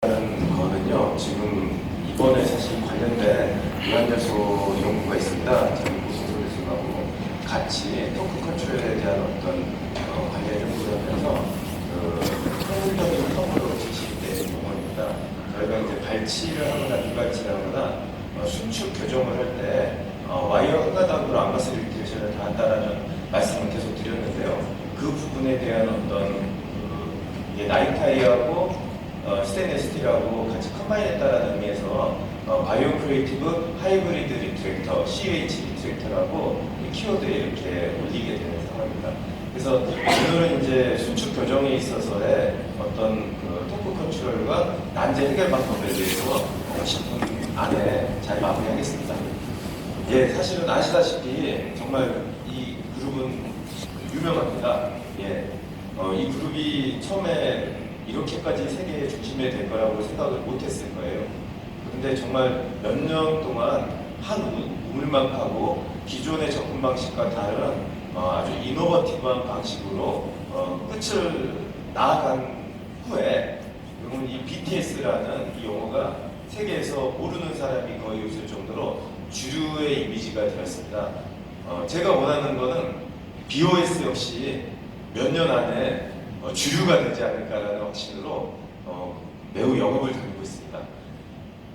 하는 거는요, 지금 이번에 사실 관련된 유한요소 연구가 있습니다. 저희 고승솔 교수하고 같이 토크 컨트롤에 대한 어떤 관련 연구를 하면서 통일적인 텀으로 제시된 용어입니다. 저희가 이제 발치를 하거나 비발치를 하거나 수축 교정을 할 때 와이어 한 가닥으로 암마스 리미테이션을 다 한다라는 말씀을 계속 드렸는데요. 그 부분에 대한 어떤 나이타이하고 스테인리스 스틸하고 같이 컴바인했다라는 의미에서 바이오 크리에이티브 하이브리드 리트랙터 CH 리트랙터라고 키워드에 이렇게 올리게 되는 상황입니다. 그래서 오늘은 이제 수축 교정에 있어서의 어떤 토크 컨트롤과 난제 해결 방법에 대해서 10분 안에 잘 마무리하겠습니다. 예, 사실은 아시다시피 정말 이 그룹은 유명합니다. 예, 이 그룹이 처음에 이렇게까지 세계의 중심에 될 거라고 생각을 못했을 거예요. 그런데 정말 몇 년 동안 한 우물만 파고 기존의 접근 방식과 다른 아주 이노버티브한 방식으로 끝을 나아간 후에 그러면 이 BTS라는 이 용어가 세계에서 모르는 사람이 거의 없을 정도로 주류의 이미지가 되었습니다. 제가 원하는 거는 BOS 역시 몇 년 안에 주류가 되지 않을까라는 확신으로 매우 영업을 다니고 있습니다.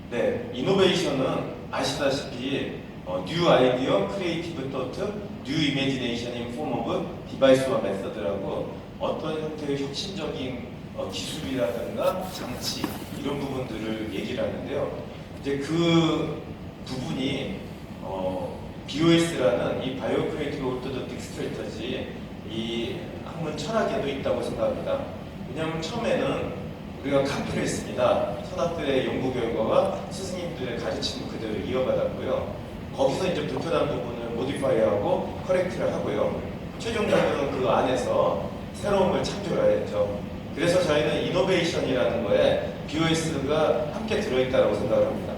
네, 이노베이션은 아시다시피 뉴 아이디어, 크리에이티브 토트, 뉴 이미지네이션 인 폼 오브 디바이스와 메서드라고 어떤 형태의 혁신적인 기술이라든가 장치 이런 부분들을 얘기를 하는데요. 이제 그 부분이 BOS라는 이 바이오 크리에이티브 오토도틱 스트레터지 이 학문 철학에도 있다고 생각합니다. 왜냐하면 처음에는 우리가 카피를 했습니다. 선학들의 연구 결과와 스승님들의 가르침을 그대로 이어받았고요. 거기서 이제 불편한 부분을 모디파이하고 커렉트를 하고요. 최종적으로는 그 안에서 새로운 걸 창조해야죠. 그래서 저희는 이노베이션이라는 거에 BOS가 함께 들어있다고 생각을 합니다.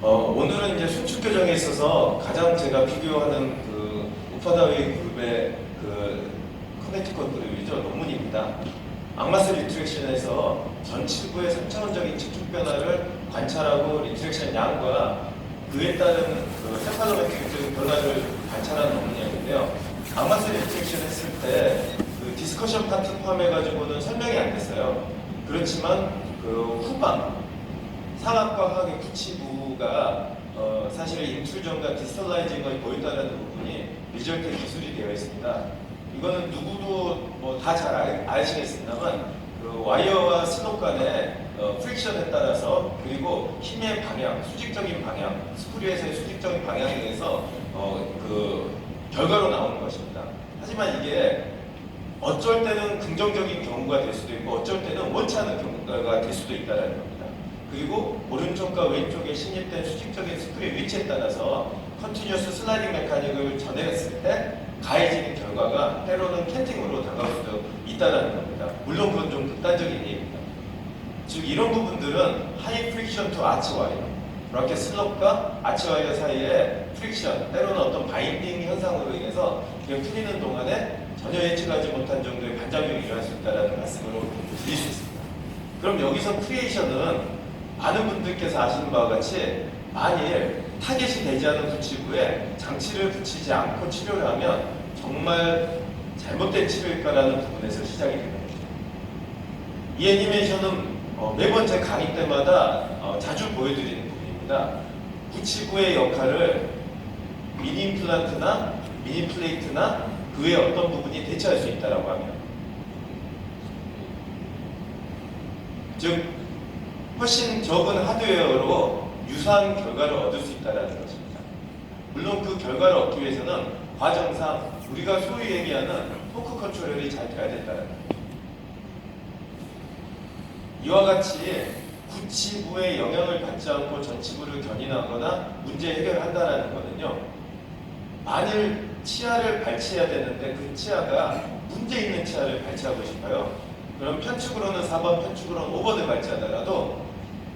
오늘은 이제 수축 교정에 있어서 가장 제가 비교하는 그 우파다웨이 그룹의 그 커넥티컷 그룹이죠. 논문입니다. 악마스 리트랙션에서 전치부의 3차원적인 측축 변화를 관찰하고 리트랙션 양과 그에 따른 그 세팔로메트릭적인 변화를 관찰한 논문이었는데요. 악마스 리트랙션 했을 때 그 디스커션 파트 포함해가지고는 설명이 안 됐어요. 그렇지만 그 후방 상압과 하악의 구치부가 사실 인트루전과 디스톨라이징을 보인다는 부분이 리절트 기술이 되어 있습니다. 이거는 누구도 뭐 다 잘 아시겠습니다만 그 와이어와 슬롯 간의 프릭션에 따라서 그리고 힘의 방향, 수직적인 방향, 스크류에서의 수직적인 방향에 대해서 그 결과로 나오는 것입니다. 하지만 이게 어쩔 때는 긍정적인 경우가 될 수도 있고 어쩔 때는 원치 않은 경우가 될 수도 있다는 겁니다. 그리고 오른쪽과 왼쪽에 신입된 수직적인 스크류 위치에 따라서 컨티뉴어스 슬라이딩 메카닉을 전해냈을 때 가해지는 결과가 때로는 캔팅으로 다가올 수도 있다는 겁니다. 물론 그건 좀 극단적인 얘기입니다. 즉 이런 부분들은 하이 프릭션 투 아치 와이어, 브라켓 슬럽과 아치 와이어 사이에 프릭션, 때로는 어떤 바인딩 현상으로 인해서 그냥 풀리는 동안에 전혀 예측하지 못한 정도의 반작용이 일어날 수 있다는 말씀으로 드릴 수 있습니다. 그럼 여기서 크리에이션은 많은 분들께서 아시는 바와 같이 만일 타겟이 되지 않은 구치부에 장치를 붙이지 않고 치료를 하면 정말 잘못된 치료일까라는 부분에서 시작이 되는 거죠. 이 애니메이션은 매번 제 강의 때마다 자주 보여드리는 부분입니다. 구치부의 역할을 미니 임플란트나 미니 플레이트나 그 외 어떤 부분이 대체할 수 있다고 하면, 즉 훨씬 적은 하드웨어로 유사한 결과를 얻을 수 있다는 것입니다. 물론 그 결과를 얻기 위해서는 과정상 우리가 소위 얘기하는 토크 컨트롤이 잘 돼야 된다는 겁니다. 이와 같이 구치부의 영향을 받지 않고 전치부를 견인하거나 문제 해결한다는 것은요, 만일 치아를 발치해야 되는데 그 치아가 문제 있는 치아를 발치하고 싶어요. 그럼 편축으로는 4번, 편축으로는 5번을 발치하더라도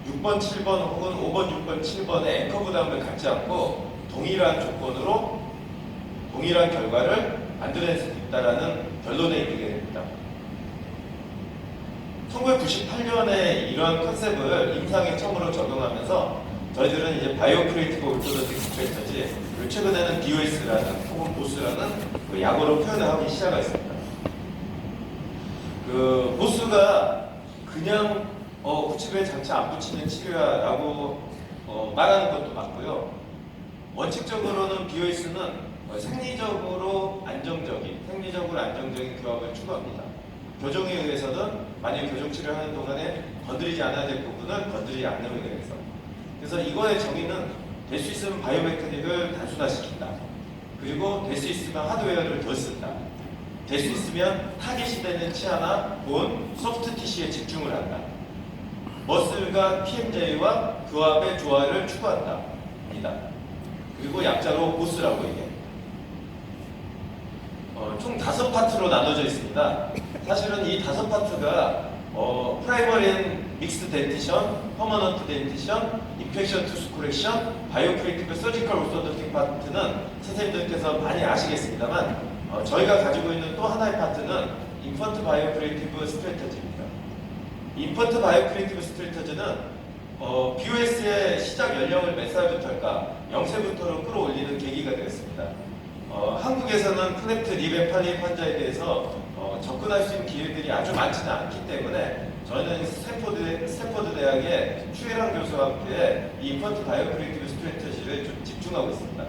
6번, 7번 혹은 5번, 6번, 7번의 앵커 부담을 갖지 않고 동일한 조건으로 동일한 결과를 만들어낼 수 있다는 결론에 이르게 됩니다. 1998년에 이러한 컨셉을 임상에 처음으로 적용하면서 저희들은 이제 바이오 크리에이티브 오토더틱 스트레터지, 그리고 최근에는 BOS라는 혹은 보스라는 그 약어로 표현을 하기 시작했습니다. 그 보스가 그냥 후치부에 장치 안 붙이는 치료야라고 말하는 것도 맞고요. 원칙적으로는 BOS는 생리적으로 안정적인 교합을 추구합니다. 교정에 의해서는 만약 교정 치료를 하는 동안에 건드리지 않아야 될 부분을 건드리지 않는 의미에서. 그래서 이거의 정의는 될 수 있으면 바이오메카닉을 단순화시킨다. 그리고 될 수 있으면 하드웨어를 더 쓴다. 될 수 있으면 타깃이 되는 치아나 본, 소프트 티슈에 집중을 한다. 머슬과 TMJ와 교합의 조화를 추구한다. 입니다. 그리고 약자로 보스라고 얘기해요. 총 5파트로 나눠져 있습니다. 사실은 이 5파트가 프라이머리 믹스 덴티션, 퍼머넌트 덴티션, 인펙션 투스 코렉션, 바이오 크리에이티브 서지컬 오토도틱 파트는 선생님들께서 많이 아시겠습니다만 저희가 가지고 있는 또 하나의 파트는 인펀트 바이오 크리에이티브 스트래터지입니다. 인펀트 바이오 크리에이티브 스트래터지는 BOS의 시작 연령을 몇 살부터일까? 0세부터로 끌어올리는 계기가 되었습니다. 한국에서는 클레프트 립 팔립 환자에 대해서 접근할 수 있는 기회들이 아주 많지는 않기 때문에 저희는 스탠포드 대학의 추혜랑 교수와 함께 이 인펀트 바이오 크리에이티브 스트래터지를 좀 집중하고 있습니다.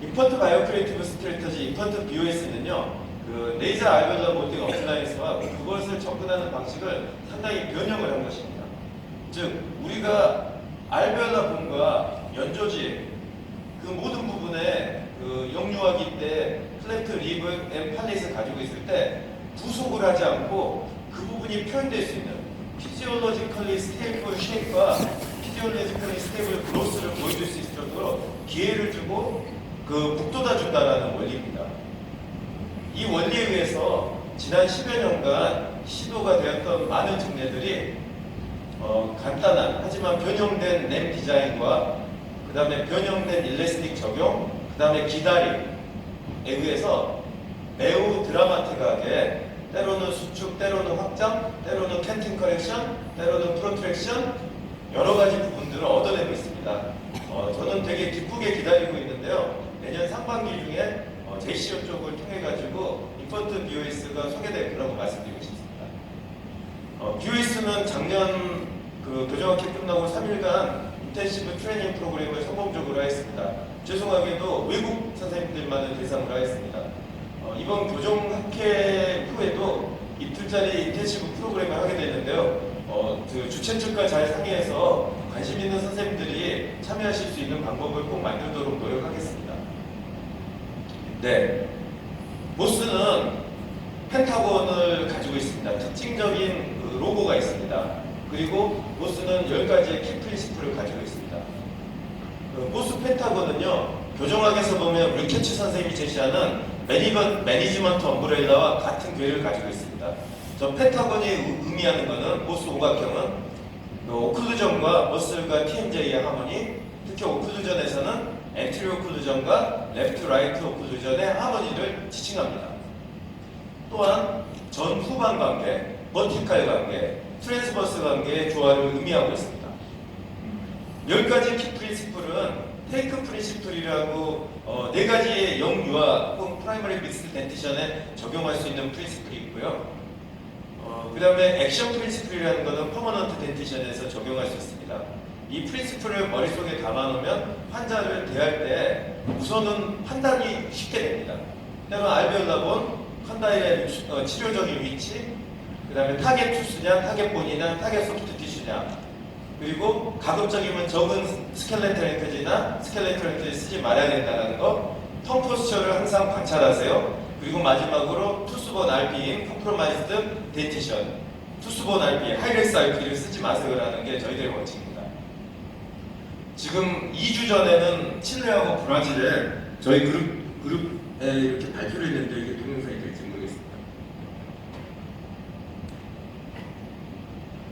인펀트 바이오 크리에이티브 스트래터지, 인펀트 BOS는요, 그 레이저 알베올라 모딩 어플라이언스와 그것을 접근하는 방식을 상당히 변형을 한 것입니다. 즉, 우리가 알베올라 본과 연조직, 그 모든 부분에 그 영유아기 때 클레프트 립 앤 팔릿을 가지고 있을 때 부속을 하지 않고 그 부분이 표현될 수 있는 피지올로지컬리 스테이블 쉐입과 피지올로지컬리 스테이블 그로스를 보여줄 수 있을 정도로 기회를 주고 그 북돋아 준다라는 원리입니다. 이 원리에 의해서 지난 10여 년간 시도가 되었던 많은 정례들이 간단한 하지만 변형된 램 디자인과 그 다음에 변형된 일레스틱 적용, 그 다음에 기다림에 의해서 매우 드라마틱하게 때로는 수축, 때로는 확장, 때로는 캔팅 커렉션, 때로는 프로트랙션 여러 가지 부분들을 얻어내고 있습니다. 저는 되게 기쁘게 기다리고 있는데요. 내년 상반기 중에 JCO 쪽을 통해 가지고 인펀트 BOS가 소개될 거라고 말씀드리고 싶습니다. BOS는 작년 그 교정학기 끝나고 3일간 인텐시브 트레이닝 프로그램을 성공적으로 하였습니다. 죄송하게도 외국 선생님들만을 대상으로 하였습니다. 이번 교정학회 후에도 이틀짜리 인텐시브 프로그램을 하게 되는데요. 그 주최 측과 잘 상의해서 관심 있는 선생님들이 참여하실 수 있는 방법을 꼭 만들도록 노력하겠습니다. 네, 보스는 펜타곤을 가지고 있습니다. 특징적인 그 로고가 있습니다. 그리고 보스는 10가지의 키 프린시플을 가지고 있습니다. 보스 펜타곤은요, 교정학에서 보면 류케츠 선생님이 제시하는 매니지먼트 엄브렐라와 같은 궤를 가지고 있습니다. 저 펜타곤이 의미하는 것은 보스 오각형은 오클루전과 머슬과 TMJ의 하모니, 특히 오클루전에서는 엔트리 오클루전과 레프트 라이트 오클루전의 하모니를 지칭합니다. 또한 전 후방 관계, 버티칼 관계, 트랜스버스 관계의 조화를 의미하고 있습니다. 10가지 키 프린시플은 테이크 프린시플이라고 4가지의 영유아 혹은 프라이머리 믹스 덴티션에 적용할 수 있는 프린시플이 있고요. 그 다음에 액션 프린시플이라는 것은 퍼머넌트 덴티션에서 적용할 수 있습니다. 이 프린시플을 머릿속에 담아놓으면 환자를 대할 때 우선은 판단이 쉽게 됩니다. 때로는 알베올라본, 컨다일의 치료적인 위치, 그 다음에 타겟 투수냐, 타겟 본이냐, 타겟 소프트 티슈냐, 그리고 가급적이면 적은 스켈레털 앵커지나 스켈레털 앵커지 쓰지 말아야 된다는 거, 턴 포스처를 항상 관찰하세요. 그리고 마지막으로 투스본 RP인 컴프로마이즈드 덴티션, 투스본 RP, 하이렉스 RP를 쓰지 마세요라는 게 저희들의 원칙입니다. 지금 2주 전에는 칠레하고 브라질에 저희 그룹에 이렇게 발표를 했는데 이게 동영상이 될지 모르겠습니다.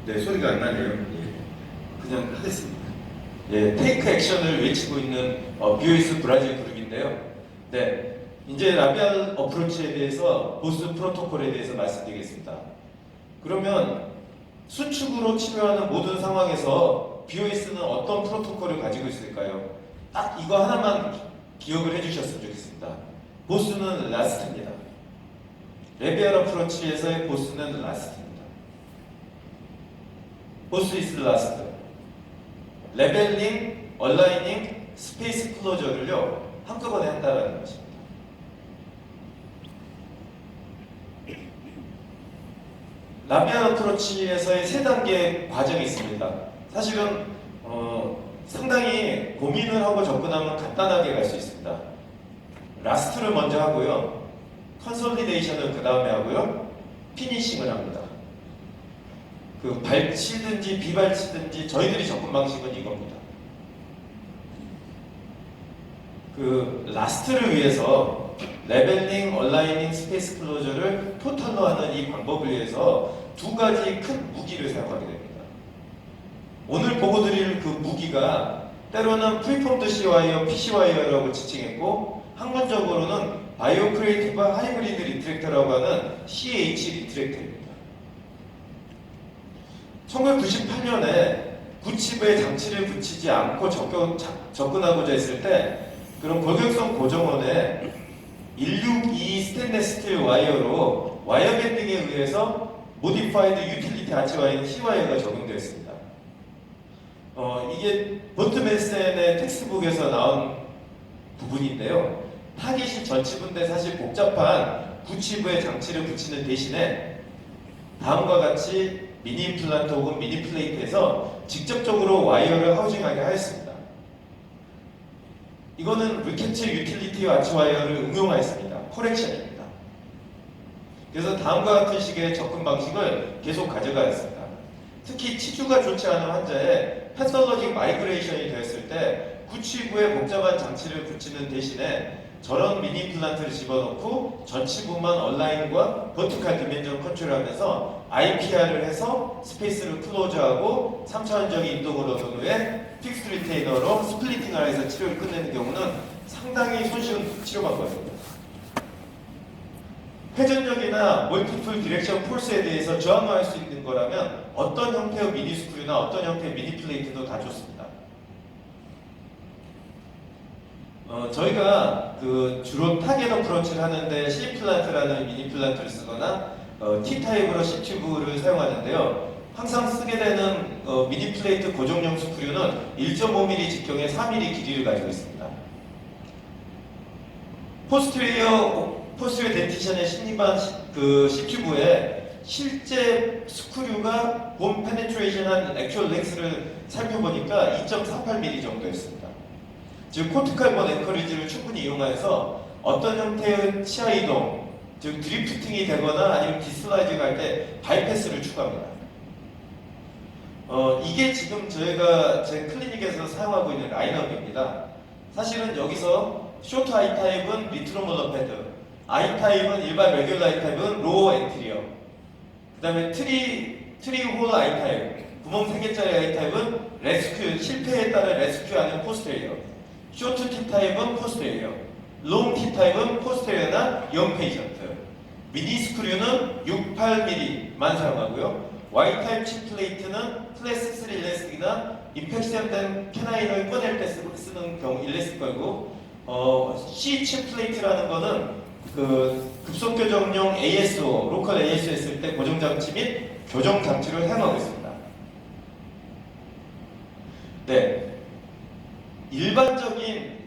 네, 소리가 안 나네요. 예, 그냥 하겠습니다. 예, 테이크 액션을 외치고 있는 BOS 브라질 그룹인데요. 네, 이제 라비알 어프로치에 대해서 보스 프로토콜에 대해서 말씀드리겠습니다. 그러면 수축으로 치료하는 모든 상황에서 BOS는 어떤 프로토콜을 가지고 있을까요? 딱 이거 하나만 기억을 해주셨으면 좋겠습니다. 보스는 라스트입니다. 레비안 어프로치에서의 보스는 라스트입니다. 보스 이스 라스트. 레벨링, 얼라이닝, 스페이스 클로저를요 한꺼번에 한다는 것입니다. 라비안 어프로치에서의 세 단계 과정이 있습니다. 사실은 상당히 고민을 하고 접근하면 간단하게 갈 수 있습니다. 라스트를 먼저 하고요. 컨솔리데이션을 그 다음에 하고요. 피니싱을 합니다. 그 발치든지 비발치든지 저희들이 접근 방식은 이겁니다. 그 라스트를 위해서 레벨링, 얼라이닝, 스페이스 클로저를 토탈로 하는 이 방법을 위해서 두 가지 큰 무기를 사용하게 됩니다. 오늘 보고 드릴 그 무기가 때로는 프리폼드 C 와이어, PC 와이어라고 지칭했고 학문적으로는 바이오 크리에이티브 하이브리드 리트랙터라고 하는 CH 리트랙터입니다. 1998년에 구칩에 장치를 붙이지 않고 접근하고자 했을 때 그런 골격성 고정원에 162 스테인리스 스틸 와이어로 와이어 밴딩에 의해서 모디파이드 유틸리티 아치 와이어는 C 와이어가 적용되었습니다. 이게 본트 맨센의 텍스트북에서 나온 부분인데요. 타깃이 전치부인데 사실 복잡한 구치부에 장치를 붙이는 대신에 다음과 같이 미니 임플란트 혹은 미니 플레이트에서 직접적으로 와이어를 하우징하게 하였습니다. 이거는 리케츠 유틸리티 아치 와이어를 응용하였습니다. 코렉션입니다. 그래서 다음과 같은 식의 접근 방식을 계속 가져가였습니다. 특히 치주가 좋지 않은 환자의 패솔로직 마이그레이션이 되었을 때 구치부에 복잡한 장치를 붙이는 대신에 저런 미니 임플란트를 집어넣고 전치부만 얼라인과 버티컬 디멘전 컨트롤하면서 IPR을 해서 스페이스를 클로즈하고 3차원적인 인동을 얻은 후에 픽스 리테이너로 스플리팅을 해서 치료를 끝내는 경우는 상당히 손쉬운 치료 방법입니다. 회전력이나 멀티플 디렉션 폴스에 대해서 저항할 수 있는 거라면 어떤 형태의 미니 스크류나 어떤 형태의 미니 플레이트도 다 좋습니다. 저희가 주로 타겟 어프로치를 하는데 C플란트라는 미니 플란트를 쓰거나 T타입으로 C튜브를 사용하는데요. 항상 쓰게 되는 미니 플레이트 고정용 스크류는 1.5mm 직경의 4mm 길이를 가지고 있습니다. 포스트웨어 덴티션의 신입한 C튜브에 실제 스크류가 본 페네트레이션한 액츄얼 렉스를 살펴보니까 2.48mm 정도였습니다. 즉 코티칼 본 앵커리지를 충분히 이용해서 어떤 형태의 치아 이동, 즉 드리프팅이 되거나 아니면 디슬라이딩 할 때 바이패스를 추가합니다. 이게 지금 저희가 제 클리닉에서 사용하고 있는 라인업입니다. 사실은 여기서 쇼트 I 타입은 리트로몰러 패드, I 타입은 일반 레귤러 I 타입은 로어 엔트리어, 그 다음에 트리 홀 I 타입, 구멍 3개짜리 I 타입은 레스큐, 실패에 따른 레스큐 아니면 포스테리어, 쇼트 T 타입은 포스테리어, 롱 T 타입은 포스테리어나 영 페이션트, 미니 스크류는 68mm만 사용하고요. Y 타입 칩 플레이트는 클래스 3 일레스틱이나 임팩션된 캐나인을 꺼낼 때 쓰는 경우 일레스틱 걸고, C 칩 플레이트라는 거는 급속 교정용 ASO, 로컬 ASO 했을 때 고정 장치 및 교정 장치를 사용하고 있습니다. 네, 일반적인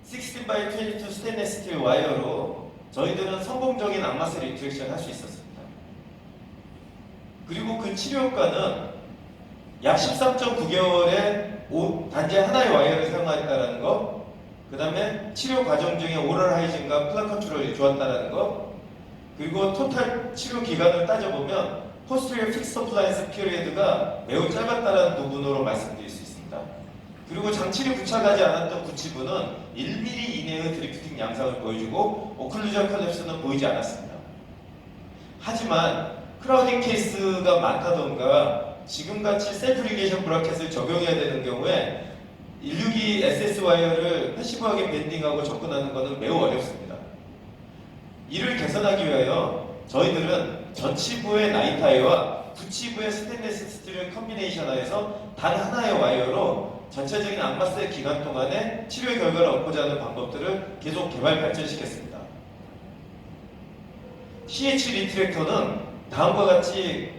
16x22 스테인리스 스틸 와이어로 저희들은 성공적인 악마셀 리트랙션 할 수 있었습니다. 그리고 그 치료 효과는 약 13.9개월에 단지 하나의 와이어를 사용했다는 거, 그 다음에 치료 과정 중에 오럴 하이진과 플라 컨트롤이 좋았다는 거, 그리고 토탈 치료 기간을 따져보면 포스트리어 픽스 어플라이언스 피리어드가 매우 짧았다는 부분으로 말씀드릴 수 있습니다. 그리고 장치를 부착하지 않았던 구치부는 1mm 이내의 드리프팅 양상을 보여주고 오클루전 컬랩스는 보이지 않았습니다. 하지만 크라우딩 케이스가 많다던가 지금같이 셀프 리게이션 브라켓을 적용해야 되는 경우에 162 SS 와이어를 패시브하게 밴딩하고 접근하는 것은 매우 어렵습니다. 이를 개선하기 위하여 저희들은 전치부의 나이타이와 붙이부의 스테인리스 스틸을 컨비네이션하여서 단 하나의 와이어로 전체적인 악마스의 기간 동안에 치료 결과를 얻고자 하는 방법들을 계속 개발 발전시켰습니다. CH 리트랙터는 다음과 같이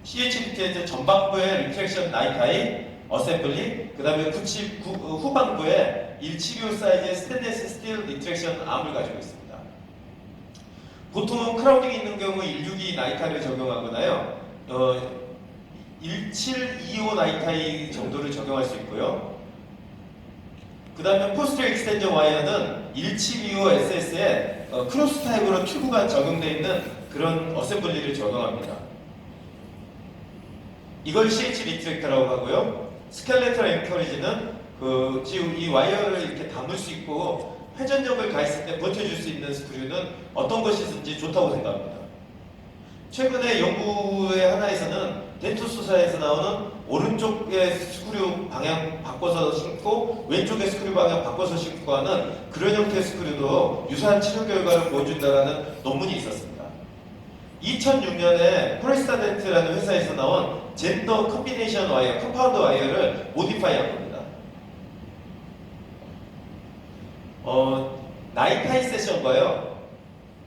CH 리트랙터 전방부의 리트랙션 나이타이 어셈블리, 그 다음에 후방부에 176 사이즈의 스테인리스 스틸 리트랙션 암을 가지고 있습니다. 보통은 크라우딩이 있는 경우 162 나이타이를 적용하거나요, 1725 나이타이 정도를 적용할 수 있고요. 그 다음에 포스트 익스텐전 와이어는 1725 SS에 크로스 타입으로 튜브가 적용되어 있는 그런 어셈블리를 적용합니다. 이걸 CH 리트랙터라고 하고요. 스켈레털 앵커리지는 지금 이 와이어를 이렇게 담을 수 있고 회전력을 가했을 때 버텨줄 수 있는 스크류는 어떤 것이든지 좋다고 생각합니다. 최근에 연구의 하나에서는 덴토소사에서 나오는 오른쪽의 스크류 방향 바꿔서 신고 왼쪽의 스크류 방향 바꿔서 신고 하는 그런 형태의 스크류도 유사한 치료 결과를 보여준다는 논문이 있었습니다. 2006년에 프레스타덴트라는 회사에서 나온 젠더 컨비네이션 와이어, 컴파운드 와이어를 모디파이한 겁니다. 나이타이 세션과요,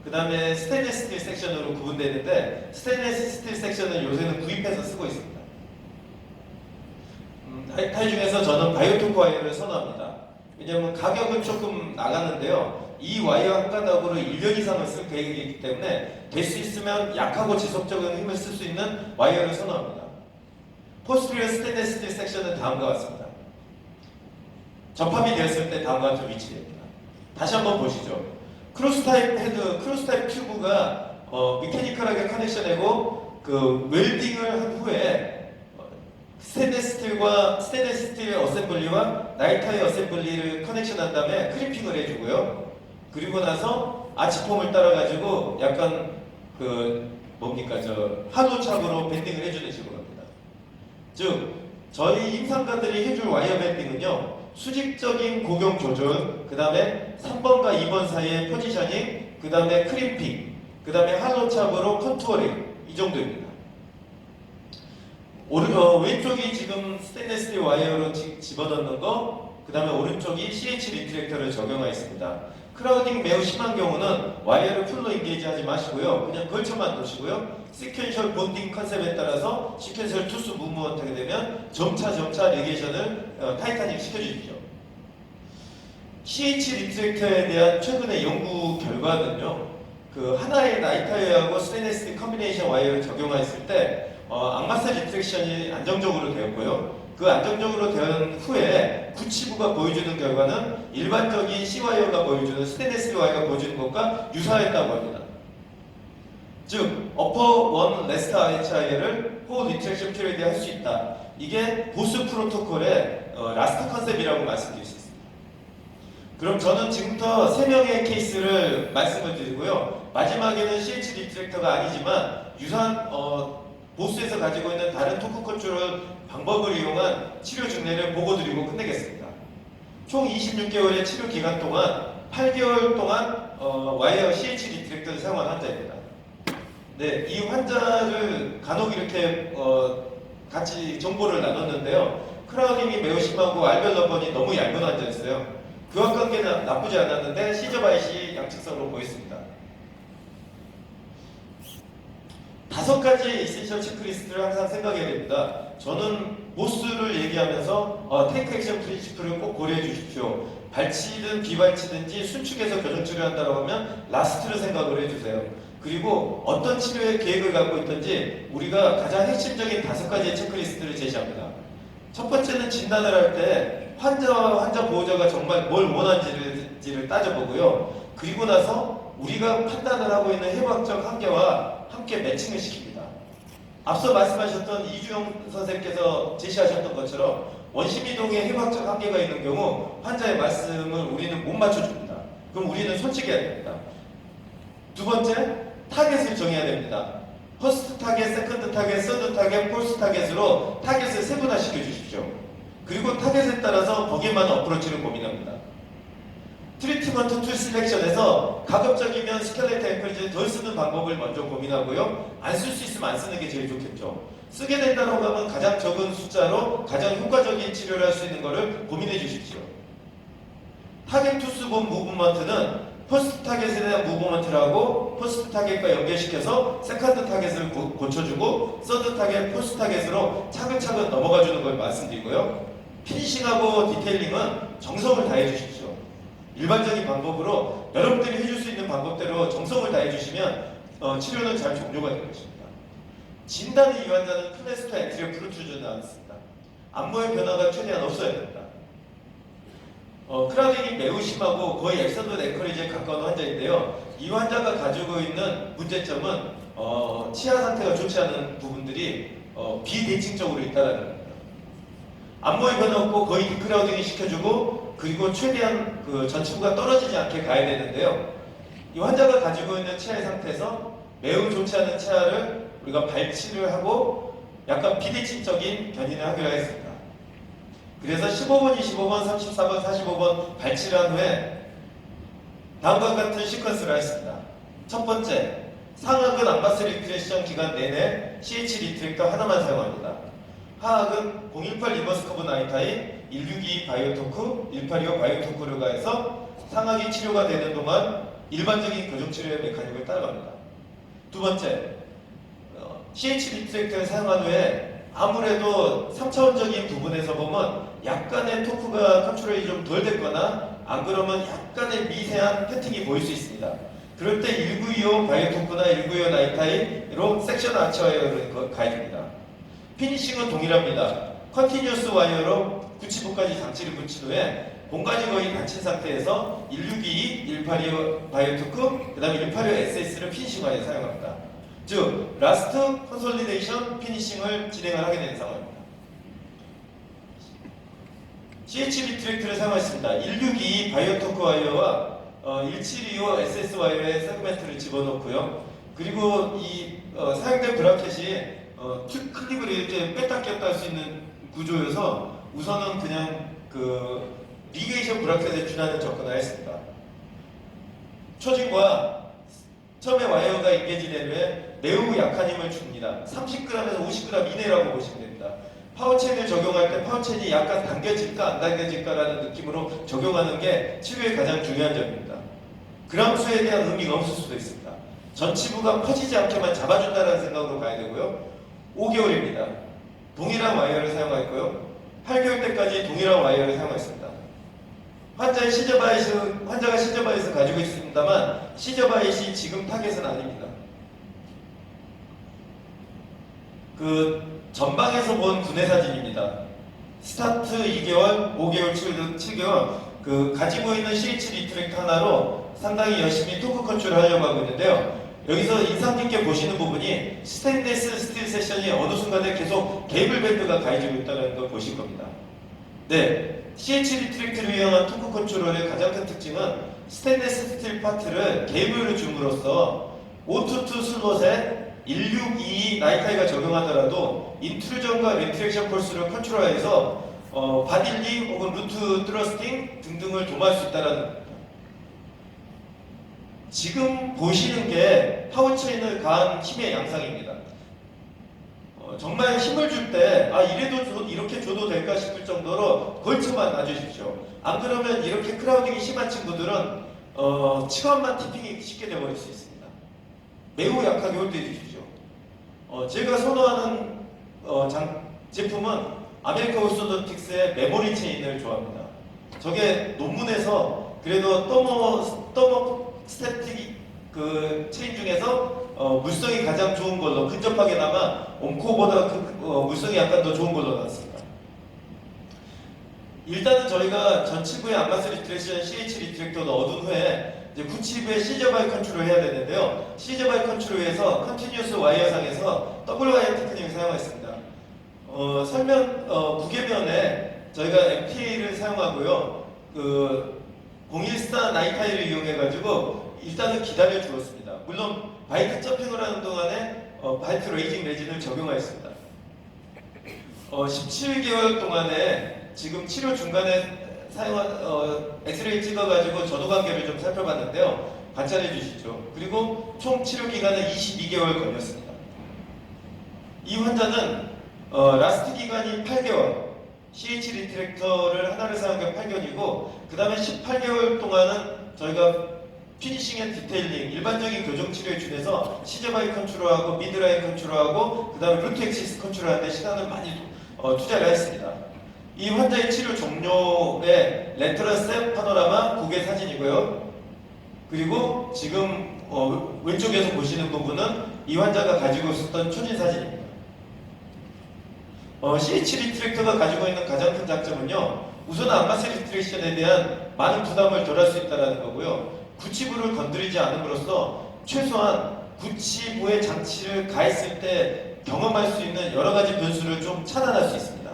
그 다음에 스테인리스 스틸 섹션으로 구분되는데, 스테인리스 스틸 섹션은 요새는 구입해서 쓰고 있습니다. 나이타이 중에서 저는 바이오토크 와이어를 선호합니다. 왜냐하면 가격은 조금 나가는데요, 이 와이어 한 가닥으로 1년 이상을 쓸 계획이기 때문에 될 수 있으면 약하고 지속적인 힘을 쓸 수 있는 와이어를 선호합니다. 포스트리어 스테인리스 스틸 섹션은 다음과 같습니다. 접합이 되었을 때 다음과 같은 위치됩니다. 다시 한번 보시죠. 크로스 타입 헤드, 크로스 타입 튜브가 미케니컬하게 커넥션되고 그 웰딩을 한 후에 스테인리스 스틸 어셈블리와 나이타이 어셈블리를 커넥션한 다음에 크리핑을 해주고요. 그리고 나서 아치폼을 따라가지고 약간 하도착으로 밴딩을 해주는 식으로 합니다. 즉, 저희 임상가들이 해줄 와이어 밴딩은요, 수직적인 고경 조절, 그 다음에 3번과 2번 사이의 포지셔닝, 그 다음에 크림핑, 그 다음에 하도착으로 컨투어링, 이 정도입니다. 왼쪽이 지금 스테인리스 스틸 와이어로 집어넣는 거, 그 다음에 오른쪽이 CH 리트랙터를 적용하였습니다. 크라우딩 매우 심한 경우는 와이어를 풀로 인게이지 하지 마시고요. 그냥 걸쳐만 놓으시고요. 시퀀셜 본딩 컨셉에 따라서 시퀀셜 투스 무브먼트 하게 되면 점차 리게이션을 타이타닉 시켜주십시오. CH 리트랙터에 대한 최근의 연구 결과는요, 하나의 나이타이하고 스테인리스 컨비네이션 와이어를 적용했을 때 악마셀 리트랙션이 안정적으로 되었고요. 그 안정적으로 된 후에 구치부가 보여주는 결과는 일반적인 C와이어가 보여주는 스테인리스 와이어가 보여주는 것과 유사했다고 합니다. 즉, 어퍼 원 레스트 RHI를 호 리트랙션 피리드에 할 수 있다. 이게 보스 프로토콜의 라스트 컨셉이라고 말씀드릴 수 있습니다. 그럼 저는 지금부터 3명의 케이스를 말씀을 드리고요. 마지막에는 CH 리트랙터가 아니지만 유사한 보스에서 가지고 있는 다른 토크 컨트롤 방법을 이용한 치료 중례를 보고 드리고 끝내겠습니다. 총 26개월의 치료 기간 동안 8개월 동안 와이어 CH 리트랙터를 사용한 환자입니다. 네, 이 환자를 간혹 이렇게 같이 정보를 나눴는데요. 크라우딩이 매우 심하고 알벨러번이 너무 얇은 환자였어요. 교합 관계는 나쁘지 않았는데 시저 바이시 양측성으로 보였습니다. 5가지 이센셜 체크리스트를 항상 생각해야 됩니다. 저는 보스를 얘기하면서 테이크 액션 프린시플을 꼭 고려해 주십시오. 발치든 비발치든지 순축해서 교정 치료한다고 하면 라스트를 생각을 해주세요. 그리고 어떤 치료의 계획을 갖고 있든지 우리가 가장 핵심적인 5가지의 체크리스트를 제시합니다. 첫 번째는 진단을 할 때 환자와 환자 보호자가 정말 뭘 원하는지를 따져보고요. 그리고 나서 우리가 판단을 하고 있는 해부학적 한계와 함께 매칭을 시킵니다. 앞서 말씀하셨던 이주영 선생님께서 제시하셨던 것처럼 원심이동의 해부학적 한계가 있는 경우 환자의 말씀을 우리는 못 맞춰줍니다. 그럼 우리는 솔직해야 됩니다. 두 번째, 타겟을 정해야 됩니다. 퍼스트 타겟, 세컨드 타겟, 서드 타겟, 폴스 타겟으로 타겟을 세분화시켜 주십시오. 그리고 타겟에 따라서 거기에 맞는 어프로치를 고민합니다. 트리트먼트 툴 셀렉션에서 가급적이면 스켈레트 앵커리지를 덜 쓰는 방법을 먼저 고민하고요. 안 쓸 수 있으면 안 쓰는 게 제일 좋겠죠. 쓰게 된다고 하면 가장 적은 숫자로 가장 효과적인 치료를 할 수 있는 것을 고민해 주십시오. 타겟 투스 본 무브먼트는 퍼스트 타겟에 대한 무브먼트라고 퍼스트 타겟과 연결시켜서 세컨드 타겟을 고쳐주고 서드 타겟, 포스트 타겟으로 차근차근 넘어가주는 걸 말씀드리고요. 피니싱하고 디테일링은 정성을 다해 주십시오. 일반적인 방법으로 여러분들이 해줄 수 있는 방법대로 정성을 다해 주시면 치료는 잘 종료가 될 것입니다. 진단의 이 환자는 클래스터 엔트리어 프루트루전이 않습니다. 안무의 변화가 최대한 없어야 됩니다. 크라우딩이 매우 심하고 거의 엑선드 앵커리지에 가까운 환자인데요. 이 환자가 가지고 있는 문제점은 치아 상태가 좋지 않은 부분들이 비대칭적으로 있다는 겁니다. 안무의 변화 없고 거의 디크라우딩이 시켜주고 그리고 최대한 그 전치부가 떨어지지 않게 가야 되는데요. 이 환자가 가지고 있는 치아의 상태에서 매우 좋지 않은 치아를 우리가 발치를 하고 약간 비대칭적인 견인을 하기로 했습니다. 그래서 15번, 25번, 34번, 45번 발치를 한 후에 다음과 같은 시퀀스를 했습니다. 첫 번째, 상악은 암바스 리트렉션 기간 내내 CH 리트렉터 하나만 사용합니다. 하악은 018 리버스 커브 나이타인 1622 바이오토크, 1825 바이오토크를 가해서 상악이 치료가 되는 동안 일반적인 교정치료의 메커니즘을 따라갑니다. 두 번째, CH 리트렉터를 사용한 후에 아무래도 3차원적인 부분에서 보면 약간의 토크가 컨트롤이 좀 덜 됐거나 안 그러면 약간의 미세한 패팅이 보일 수 있습니다. 그럴 때 1925 바이오토크나 1925 나이타인으로 섹션 아치 와이어를 가해줍니다. 피니싱은 동일합니다. 컨티뉴어스 와이어로 9치부까지 장치를 붙인 후에 공간이 거의 닫힌 상태에서 1622, 1825 바이오토크, 그 다음에 185 SS를 피니싱 와이어 사용합니다. 즉, 라스트 컨솔리데이션 피니싱을 진행을 하게 되는 상황입니다. CH 리트렉트를 사용했습니다. 1622 바이오토크 와이어와 1725 SS 와이어의 세그멘트를 집어넣고요. 그리고 이 사용된 브라켓이 클립을 이렇게 뺐다 꼈다 할 수 있는 구조여서 우선은 그냥 그 리게이션 브라켓에 준하는 접근을 했습니다. 초진과 처음에 와이어가 인게지된 후에 매우 약한 힘을 줍니다. 30g에서 50g 이내라고 보시면 됩니다. 파워체인을 적용할 때 파워체인이 약간 당겨질까 안 당겨질까라는 느낌으로 적용하는 게 치료의 가장 중요한 점입니다. 그람 수에 대한 의미가 없을 수도 있습니다. 전치부가 퍼지지 않게만 잡아준다는 생각으로 가야 되고요. 5개월입니다. 동일한 와이어를 사용했고요. 8개월 때까지 동일한 와이어를 사용했습니다. 환자가 시저바이스 가지고 있습니다만 시저바이시 지금 타겟은 아닙니다. 그 전방에서 본 분해 사진입니다. 스타트 2개월, 5개월, 7개월 그 가지고 있는 CH 리트렉터 하나로 상당히 열심히 토크 컨트롤을 하려고 하고 있는데요. 여기서 인상 깊게 보시는 부분이 스테인리스 스틸 세션이 어느 순간에 계속 케이블 밴드가 가해지고 있다는 걸 보실 겁니다. 네, CH 리트렉트를 이용한 토크 컨트롤의 가장 큰 특징은 스테인리스 스틸 파트를 케이블로 줌으로써 O22 슬롯에 1622 나이타이가 적용하더라도 인트루전과 리트렉션 폴스를 컨트롤해서 바딜리 혹은 루트 트러스팅 등등을 도모할 수 있다는 겁니다. 지금 보시는 게 파워체인을 가한 힘의 양상입니다. 정말 힘을 줄 때 이렇게 줘도 될까 싶을 정도로 걸쳐만 놔주십시오. 안 그러면 이렇게 크라우딩이 심한 친구들은 치관만 티핑이 쉽게 되어버릴 수 있습니다. 매우 약하게 홀드해 주십시오. 제가 선호하는 제품은 아메리카 오소도틱스의 메모리 체인을 좋아합니다. 저게 논문에서 그래도 더모 스태틱 그 체인 중에서 물성이 가장 좋은 걸로 근접하게나마 옴코보다 물성이 약간 더 좋은 걸로 나왔습니다. 일단은 저희가 전치부의 암바스 리트렉션 CH 리트렉터를 얻은 후에 이제 9치부의 시저바이 컨트롤을 해야 되는데요. 시저바이 컨트롤에서 컨티뉴어스 와이어상에서 더블 와이어 테크닉을 사용했습니다. 부계면에 저희가 MPA를 사용하고요. 014 나이타이를 이용해가지고 일단은 기다려 주었습니다. 물론 바이트 점핑을 하는 동안에 바이트 레이징 레진을 적용하였습니다. 17개월 동안에 지금 치료 중간에 엑스레이 찍어가지고 전후 관계를 좀 살펴봤는데요. 관찰해 주시죠. 그리고 총 치료 기간은 22개월 걸렸습니다. 이 환자는 라스트 기간이 8개월, CH 리트랙터를 하나를 사용한 게 8개월이고, 그 다음에 18개월 동안은 저희가 피니싱 앤 디테일링, 일반적인 교정 치료에 준해서 시저바이 컨트롤하고 미드라인 컨트롤하고 그 다음에 루트 엑시스 컨트롤하는데 시간을 많이 투자를 했습니다. 이 환자의 치료 종료의 레터럴 셋 파노라마 고개 사진이고요. 그리고 지금 왼쪽에서 보시는 부분은 이 환자가 가지고 있었던 초진 사진입니다. CH 리트랙터가 가지고 있는 가장 큰 장점은요, 우선 안마스 리트랙션에 대한 많은 부담을 덜 할 수 있다는 거고요. 구치부를 건드리지 않음으로써 최소한 구치부의 장치를 가했을 때 경험할 수 있는 여러 가지 변수를 좀 차단할 수 있습니다.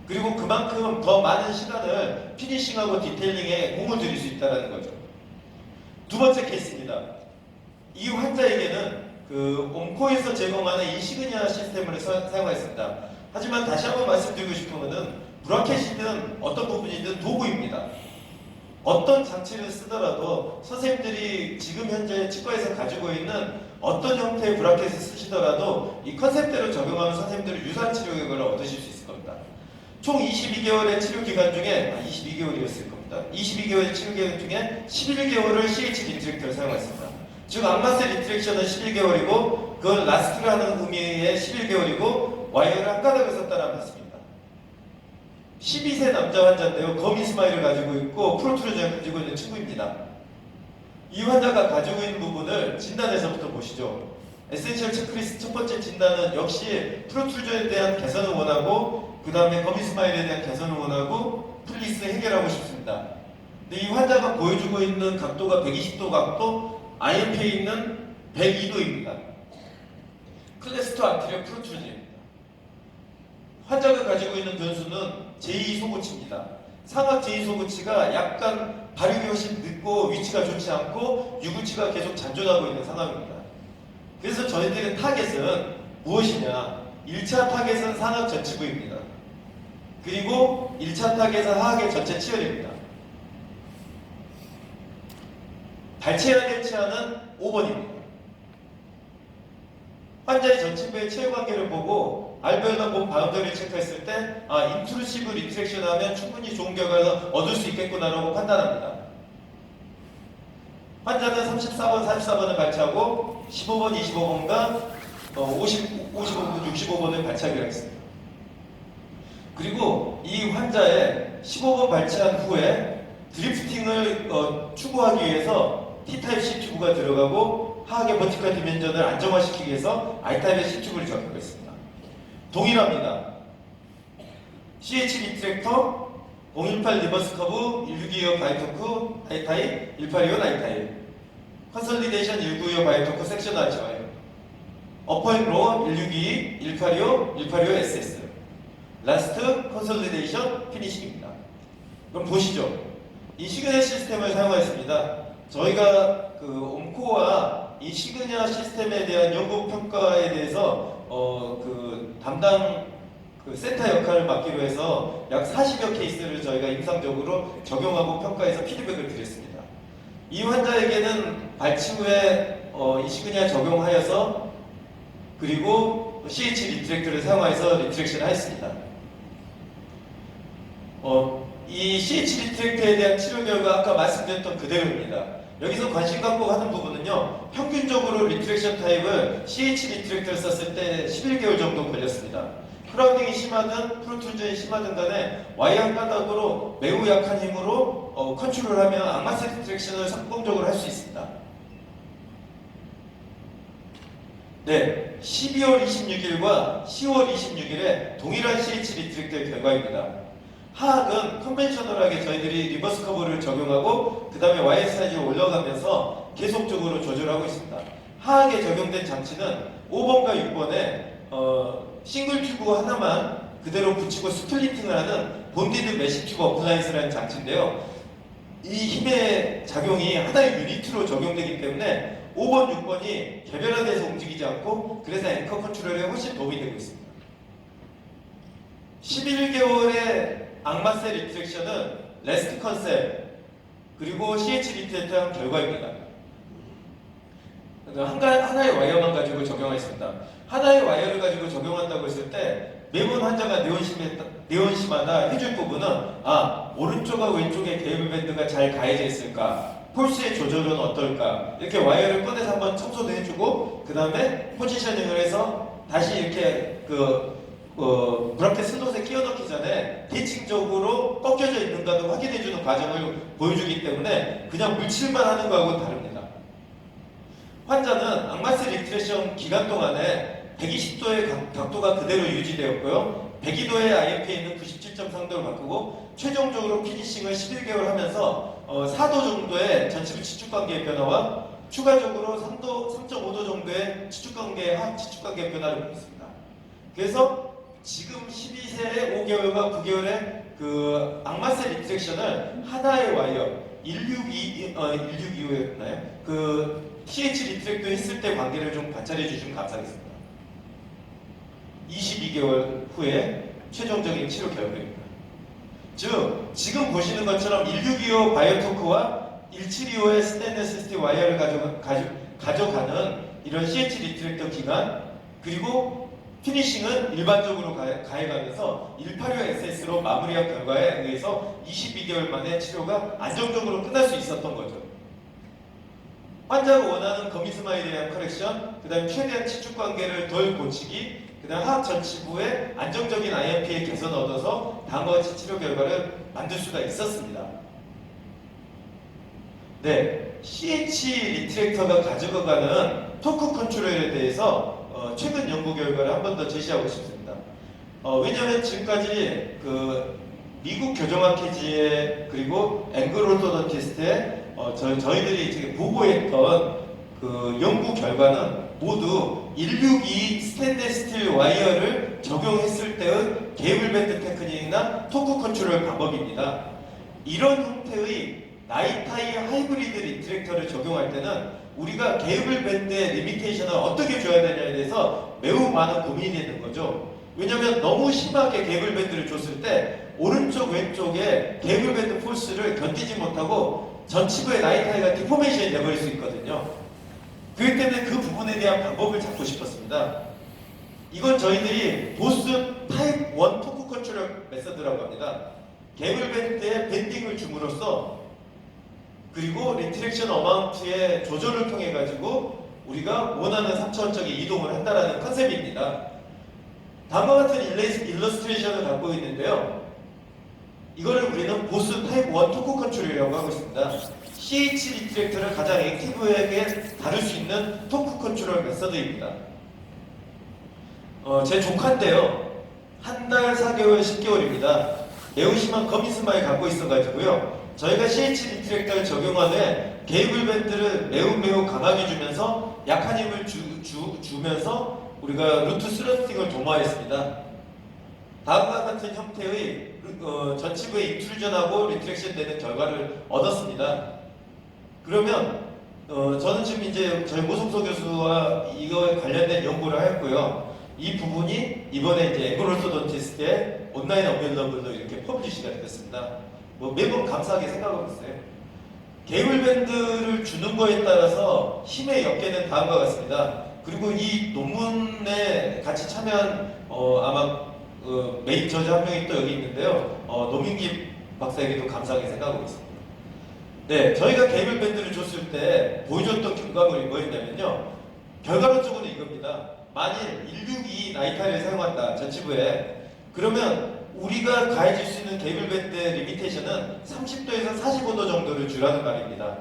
그리고 그만큼 더 많은 시간을 피니싱하고 디테일링에 공을 들일 수 있다는 거죠. 두 번째 케이스입니다. 이 환자에게는 옴코에서 제공하는 이 시그니아 시스템을 사용했습니다. 하지만 다시 한번 말씀드리고 싶은 것은 브라켓이든 어떤 부분이든 도구입니다. 어떤 장치를 쓰더라도 선생님들이 지금 현재 치과에서 가지고 있는 어떤 형태의 브라켓을 쓰시더라도 이 컨셉대로 적용하면 선생님들은 유사한 치료 결과를 얻으실 수 있을 겁니다. 총 22개월의 치료 기간 중에 22개월이었을 겁니다. 22개월의 치료 기간 중에 11개월을 CH 리트랙터를 사용했습니다. 즉 악마스 리트랙션은 11개월이고 그건 라스트라는 의미의 11개월이고 와이어를 한 가닥을 썼다는 말씀입니다. 12세 남자 환자인데요. 거미 스마일을 가지고 있고 프로트루전을 가지고 있는 친구입니다. 이 환자가 가지고 있는 부분을 진단에서부터 보시죠. 에센셜 체크리스트 첫 번째 진단은 역시 프로트루전에 대한 개선을 원하고 그 다음에 거미 스마일에 대한 개선을 원하고 플리스 해결하고 싶습니다. 근데 이 환자가 보여주고 있는 각도가 120도 각도, IMP에 있는 102도입니다. 클래스2 안테리어 프로트루전입니다. 환자가 가지고 있는 변수는 제2소고치입니다. 상악 제2소고치가 약간 발육이 훨씬 늦고 위치가 좋지 않고 유구치가 계속 잔존하고 있는 상황입니다. 그래서 저희들의 타겟은 무엇이냐? 1차 타겟은 상악 전치부입니다. 그리고 1차 타겟은 하악의 전체 치열입니다. 발치해야 될 치아는 5번입니다. 환자의 전치부의 치열 관계를 보고 알베올라 본 바운더리를 체크했을 때 인트루시브 리트랙션 하면 충분히 좋은 결과를 얻을 수 있겠구나라고 판단합니다. 환자는 34번, 44번을 발치하고 15번, 25번과 55번, 65번을 발치하기로 했습니다. 그리고 이 환자의 15번 발치한 후에 드리프팅을 추구하기 위해서 T타입 C튜브가 들어가고 하악의 버티컬 디멘전을 안정화시키기 위해서 I타입의 C튜브를 적용했습니다. 동일합니다. CH 리트랙터 018 리버스 커브 162호 바이토크 I타입 1825 I타입 컨설리데이션 192호 바이토크 섹션 알츠와이어 어퍼앤로 162 1825 1825 SS 라스트 컨설리데이션 피니싱입니다. 그럼 보시죠. 이 시그니아 시스템을 사용하였습니다. 저희가 옴코와 이 시그니아 시스템에 대한 연구 평가에 대해서 담당 센터 역할을 맡기로 해서 약 40여 케이스를 저희가 임상적으로 적용하고 평가해서 피드백을 드렸습니다. 이 환자에게는 발치 후에 이 시그니아 적용하여서 그리고 CH 리트랙터를 사용해서 리트랙션을 했습니다. 이 CH 리트랙터에 대한 치료 결과 아까 말씀드렸던 그대로입니다. 여기서 관심 갖고 하는 부분은요, 평균적으로 리트랙션 타입을 CH 리트랙터를 썼을 때 11개월 정도 걸렸습니다. 크라우딩이 심하든 프로트루전이 심하든 간에 와이어 한 가닥으로 매우 약한 힘으로 컨트롤하면 악마스 리트랙션을 성공적으로 할 수 있습니다. 네, 12월 26일과 10월 26일에 동일한 CH 리트랙터의 결과입니다. 하악은 컨벤셔널하게 저희들이 리버스 커브를 적용하고 그 다음에 와이어 사이즈를 올려가면서 계속적으로 조절하고 있습니다. 하악에 적용된 장치는 5번과 6번에 싱글 튜브 하나만 그대로 붙이고 스플리팅을 하는 본디드 메시 튜브 어플라이언스라는 장치인데요. 이 힘의 작용이 하나의 유니트로 적용되기 때문에 5번, 6번이 개별화돼서 움직이지 않고 그래서 앵커 컨트롤에 훨씬 도움이 되고 있습니다. 11개월의 악마셀 리트랙션은 레스트 컨셉 그리고 CH 리트랙터의 결과입니다. 하나의 와이어만 가지고 적용했습니다. 하나의 와이어를 가지고 적용한다고 했을 때 매번 환자가 네온심마다 해줄 부분은 오른쪽과 왼쪽에 케이블 밴드가 잘 가해져 있을까, 폴스의 조절은 어떨까, 이렇게 와이어를 꺼내서 한번 청소도 해주고 그 다음에 포지셔닝을 해서 다시 이렇게 브라켓 슬롯에 끼워 넣기 전에 대칭적으로 꺾여져 있는가도 확인해주는 과정을 보여주기 때문에 그냥 물칠만 하는 거하고는 다릅니다. 환자는 악마셀 리트랙션 기간 동안에 120도의 각도가 그대로 유지되었고요. 102도의 IMPA는 97.3도로 바꾸고 최종적으로 피니싱을 11개월 하면서 4도 정도의 전치부 치축관계의 변화와 추가적으로 3.5도 정도의 치축관계의 변화를 보였습니다. 그래서 지금 12세의 5개월과 9개월의 그 악마셀 리트랙션을 하나의 와이어 162호였나요? 그 CH 리트랙터 했을 때 관계를 좀 관찰해 주시면 감사하겠습니다. 22개월 후에 최종적인 치료 결과입니다. 즉, 지금 보시는 것처럼 1625 바이오토크와 1725의 스테인리스 스틸 와이어를 가져가는 이런 CH 리트랙터 기간, 그리고 피니싱은 일반적으로 가해가면서 185SS로 마무리한 결과에 의해서 22개월 만에 치료가 안정적으로 끝날 수 있었던 거죠. 환자가 원하는 거미스마에 대한 커렉션, 그 다음 최대한 치축관계를 덜 고치기, 그 다음 하악 전치부의 안정적인 IMP의 개선을 얻어서 다음과 같이 치료 결과를 만들 수가 있었습니다. 네, CH 리트랙터가 가져가는 토크 컨트롤에 대해서 최근 연구 결과를 한 번 더 제시하고 싶습니다. 왜냐하면 지금까지 그 미국 교정학회지에 그리고 앵글오토돈티스트에 저희들이 지금 보고했던 그 연구 결과는 모두 162 스테인리스 스틸 와이어를 적용했을 때의 케이블밴드 테크닉이나 토크 컨트롤 방법입니다. 이런 형태의 나이타이 하이브리드 리트랙터를 적용할 때는 우리가 케이블밴드의 리미테이션을 어떻게 줘야 되냐에 대해서 매우 많은 고민이 있는 거죠. 왜냐하면 너무 심하게 케이블밴드를 줬을 때 오른쪽 왼쪽에 케이블밴드 폴스를 견디지 못하고 전치부의 나이타이가 디포메이션이 되어버릴 수 있거든요. 그렇기 때문에 그 부분에 대한 방법을 찾고 싶었습니다. 이건 저희들이 보스 타입 1 토크 컨트롤 메서드라고 합니다. 케이블밴드에 밴딩을 줌으로써 그리고 리트랙션 어마운트의 조절을 통해 가지고 우리가 원하는 3차원적인 이동을 한다는 컨셉입니다. 다음과 같은 일러스트레이션을 갖고 있는데요. 이거를 우리는 보스 타입 1 토크 컨트롤이라고 하고 있습니다. CH 리트랙터를 가장 액티브하게 다룰 수 있는 토크 컨트롤 메서드입니다. 제 조카인데요. 한 달 4개월 10개월입니다. 매우 심한 거미스마를 갖고 있어가지고요. 저희가 CH 리트랙터를 적용한 후에 케이블 밴드를 매우 강하게 주면서 약한 힘을 주면서 우리가 루트 스러스팅을 도모하였습니다. 다음과 같은 형태의 전치부에 인트루전하고 리트랙션 되는 결과를 얻었습니다. 그러면 저는 지금 이제 저희 모성소 교수와 이거에 관련된 연구를 하였고요. 이 부분이 이번에 이제 앵글오토돈티스트의 온라인 어베일러블로 이렇게 퍼블리시가 됐습니다. 매번 감사하게 생각하고 있어요. 케이블 밴드를 주는 거에 따라서 힘의 역계는 다음과 같습니다. 그리고 이 논문에 같이 참여한 아마 메인 저자 한 명이 또 여기 있는데요. 노민기 박사에게도 감사하게 생각하고 있습니다. 네, 저희가 케이블 밴드를 줬을 때 보여줬던 결과물이 뭐였냐면요. 결과론적으로 이겁니다. 만일 162 나이타이를 사용한다, 전치부에. 그러면 우리가 가해질 수 있는 케이블 밴드의 리미테이션은 30도에서 45도 정도를 주라는 말입니다.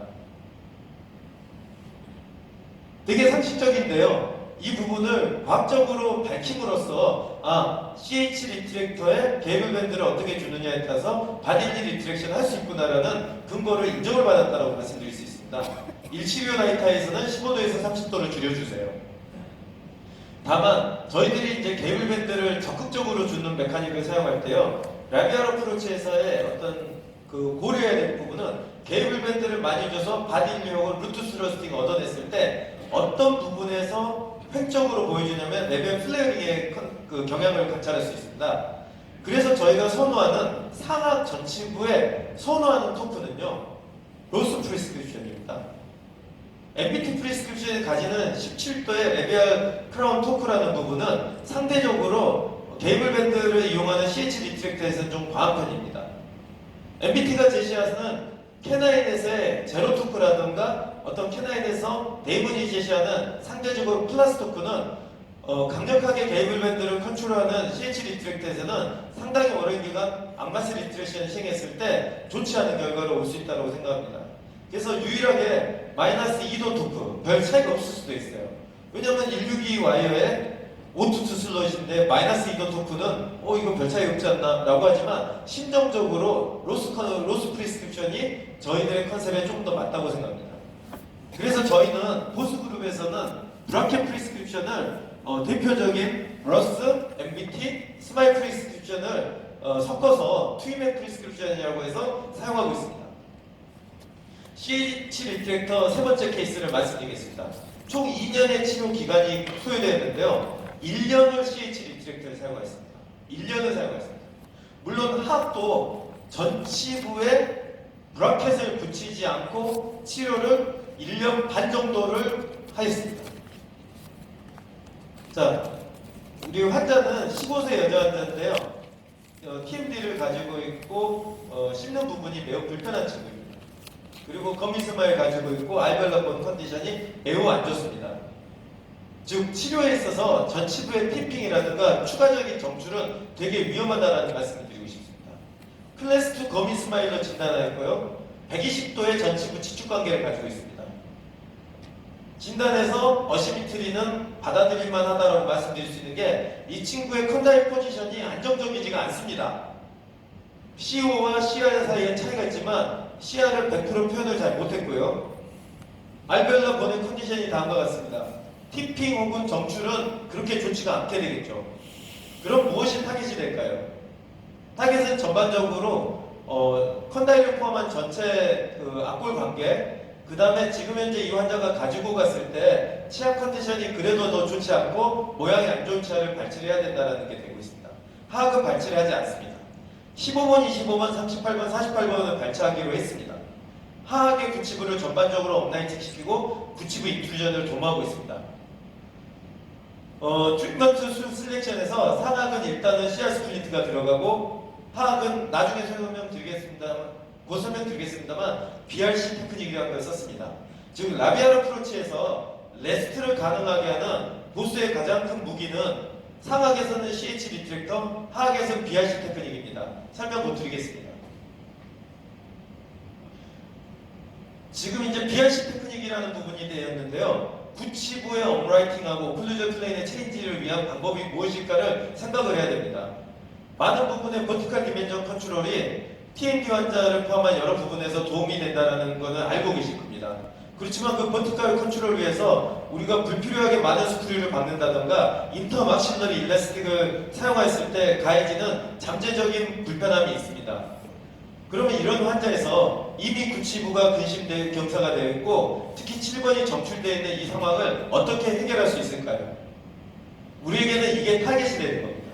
되게 상식적인데요. 이 부분을 과학적으로 밝힘으로써 CH 리트랙터에 케이블 밴드를 어떻게 주느냐에 따라서 바딜리 리트랙션을 할 수 있구나라는 근거를 인정을 받았다고 말씀드릴 수 있습니다. 175 나이타에서는 15도에서 30도를 줄여주세요. 다만 저희들이 이제 케이블 밴드를 적극적으로 주는 메카닉을 사용할 때요. 라비알 어프로치에서의 어떤 그 고려해야 될 부분은 케이블 밴드를 많이 줘서 바딜리하고 루트 스러스팅을 얻어냈을 때 어떤 부분에서 횡적으로 보여주냐면 레벨 플레어링의 그 경향을 관찰할 수 있습니다. 그래서 저희가 선호하는 상악 전치부에 선호하는 토크는요, 로스 프리스크립션입니다. MBT 프리스크립션이 가지는 17도의 레비얼 크라운 토크라는 부분은 상대적으로 게이블 밴드를 이용하는 CH 리트랙터에서는 좀 과한 편입니다. MBT가 제시하는 K9넷의 제로 토크라든가 어떤 K9에서 데이먼이 제시하는 상대적으로 플러스 토크는 강력하게 게이블 밴드를 컨트롤하는 CH 리트랙터에서는 상당히 오랜 기간 악마스 리트랙션을 시행했을 때 좋지 않은 결과를 올 수 있다고 생각합니다. 그래서 유일하게 마이너스 2도 토크, 별 차이가 없을 수도 있어요. 왜냐면 162 와이어에 오투투 슬롯인데 마이너스 2도 토크는 이거 별 차이 없지 않나 라고 하지만 심정적으로 로스 프리스크립션이 저희들의 컨셉에 좀 더 맞다고 생각합니다. 그래서 저희는 보스그룹에서는 브라켓 프리스크립션을 대표적인 러스, MBT, 스마일 프리스크립션을 섞어서 트위맥 프리스크립션이라고 해서 사용하고 있습니다. CH 리트랙터 세 번째 케이스를 말씀드리겠습니다. 총 2년의 치료 기간이 소요되었는데요. 1년을 CH 리트랙터를 사용하였습니다. 1년을 사용하였습니다. 물론 하악도 전치부에 브라켓을 붙이지 않고 치료를 1년 반 정도를 하였습니다. 자, 우리 환자는 15세 여자 환자인데요. TMD를 가지고 있고 씹는 부분이 매우 불편한 친구입니다. 그리고 거미스마일 가지고 있고 알벨라본 컨디션이 매우 안 좋습니다. 즉 치료에 있어서 전치부의 팁핑이라든가 추가적인 정출은 되게 위험하다는 말씀을 드리고 싶습니다. 클래스 2 거미스마일로 진단하였고요. 120도의 전치부 치축 관계를 가지고 있습니다. 진단에서 어시미트리는 받아들일만 하다라고 말씀드릴 수 있는 게 이 친구의 컨다일 포지션이 안정적이지가 않습니다. CO와 CR 사이에 차이가 있지만 CR을 100% 표현을 잘 못했고요. 알베올라 본의 컨디션이 다음과 같습니다. 티핑 혹은 정출은 그렇게 좋지가 않게 되겠죠. 그럼 무엇이 타깃이 될까요? 타깃은 전반적으로 컨다일을 포함한 전체 악골 관계, 그 다음에 지금 현재 이 환자가 가지고 갔을 때 치아 컨디션이 그래도 더 좋지 않고 모양이 안 좋은 치아를 발치를 해야 된다는 게 되고 있습니다. 하악은 발치를 하지 않습니다. 15번, 25번, 38번, 48번을 발치하기로 했습니다. 하악의 구치부를 전반적으로 업라이팅 시키고 구치부 인퓨전을 도모하고 있습니다. 트리트먼트 슬렉션에서 상악은 일단은 CR 스플리트가 들어가고 하악은 나중에 곧 설명드리겠습니다만 BRC 테크닉이라는 걸 썼습니다. 즉 라비알 어프로치에서 레스트를 가능하게 하는 보스의 가장 큰 무기는 상악에서는 CH 리트랙터, 하악에서는 BRC 테크닉입니다. 설명 못 드리겠습니다. 지금 이제 BRC 테크닉이라는 부분이 되었는데요. 구치부의 업라이팅하고 오클루전 플레인의 체인지를 위한 방법이 무엇일까를 생각을 해야 됩니다. 많은 부분의 버티컬 디멘전 컨트롤이 TMD 환자를 포함한 여러 부분에서 도움이 된다는 것은 알고 계실 겁니다. 그렇지만 그 버티컬 컨트롤을 위해서 우리가 불필요하게 많은 스크류를 박는다던가 인터막시너리 일라스틱을 사용했을 때 가해지는 잠재적인 불편함이 있습니다. 그러면 이런 환자에서 이미 구치부가 근심된 경사가 되어 있고 특히 7번이 정출되어 있는 이 상황을 어떻게 해결할 수 있을까요? 우리에게는 이게 타겟이 되는 겁니다.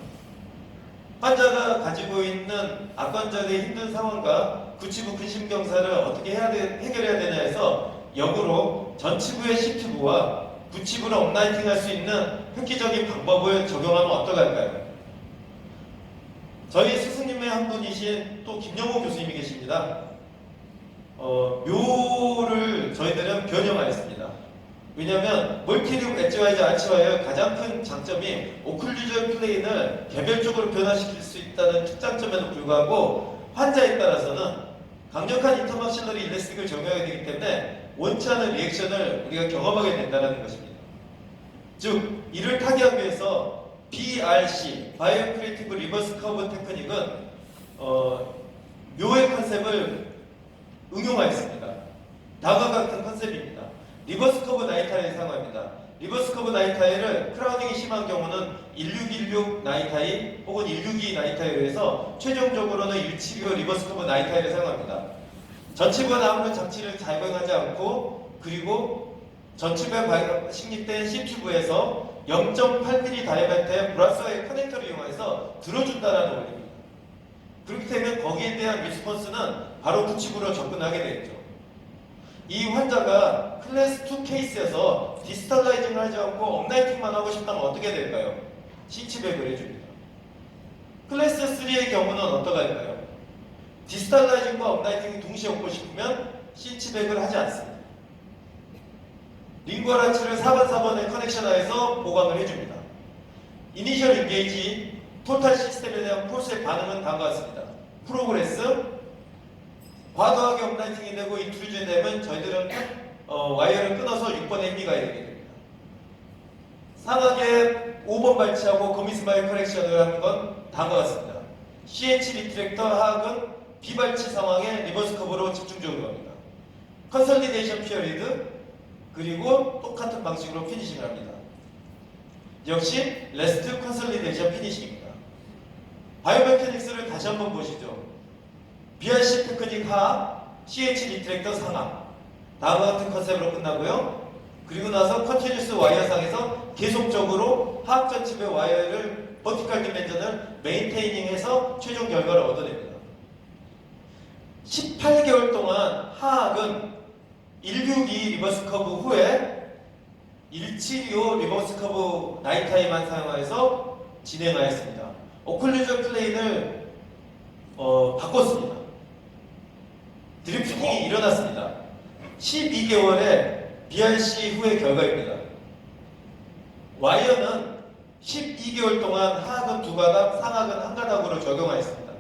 환자가 가지고 있는 악관절의 힘든 상황과 구치부 근심 경사를 어떻게 해결해야 되냐 해서 역으로 전치부의 시프트부와 구치부를 업라이팅 할 수 있는 획기적인 방법을 적용하면 어떨까요? 저희 스승님의 한 분이신 또 김영호 교수님이 계십니다. 묘를 저희들은 변형하였습니다. 왜냐하면 멀티리움 엣지와이즈 아치와의 가장 큰 장점이 오클루전 플레인을 개별적으로 변화시킬 수 있다는 특장점에도 불구하고 환자에 따라서는 강력한 인터막시너리 일라스틱을 적용하게 되기 때문에 원치 않은 리액션을 우리가 경험하게 된다는 것입니다. 즉 이를 타개하기 위해서 BRC, 바이오 크리에이티브 리버스 커브 테크닉은 묘의 컨셉을 응용하였습니다. 다음과 같은 컨셉입니다. 리버스 커브 나이타이를 사용합니다. 리버스 커브 나이타이를 크라우딩이 심한 경우는 1616 나이타이 혹은 162 나이타이로 해서 최종적으로는 175 리버스 커브 나이타이를 사용합니다. 전치부가 나오는 장치를 작용하지 않고 그리고 전치부에 식립된 C튜브에서 0.8mm 다이아메터의 브라스와의 커넥터를 이용해서 들어준다는 원리입니다. 이렇게 되면 거기에 대한 리스폰스는 바로 구치부로 접근하게 되겠죠. 이 환자가 클래스 2 케이스에서 디스탈라이징을 하지 않고 업라이팅만 하고 싶다면 어떻게 될까요? CH백을 해줍니다. 클래스 3의 경우는 어떻게 할까요? 디스탈라이징과 업라이팅이 동시에 얻고 싶으면 CH백을 하지 않습니다. 링구아라치를 4번 4번에 커넥션하여서 보강을 해줍니다. 이니셜 인게이지, 토탈 시스템에 대한 폴스의 반응은 다음과 같습니다. 프로그레스, 과도하게 업라이팅이 되고 인트루전이 되면 저희들은 와이어를 끊어서 6번에 힘이 가야 되게 됩니다. 상하게 5번 발치하고 거미스마일 커넥션을 하는 건 다음과 같습니다. CH 리트랙터 하악은 비발치 상황에 리버스 커브로 집중적으로 합니다. 컨설리데이션 피어리드, 그리고 똑같은 방식으로 피니싱을 합니다. 역시 레스트 컨설리데이션 피니싱입니다. 바이오메카닉스를 다시 한번 보시죠. BRC 테크닉 하악, CH 리트랙터 상하, 다음과 같은 컨셉으로 끝나고요. 그리고 나서 컨티뉴스 와이어상에서 계속적으로 하악 전칩의 와이어를 버티컬 디멘전을 메인테이닝해서 최종 결과를 얻어냅니다. 18개월 동안 하악은 162 리버스 커브 후에 175 리버스 커브 나이타임만 사용하여서 진행하였습니다. 오클루전 플레인을 바꿨습니다. 드리프팅이 일어났습니다. 12개월의 BRC 후의 결과입니다. 와이어는 12개월 동안 하악은 2가닥, 상악은 1가닥으로 적용하였습니다.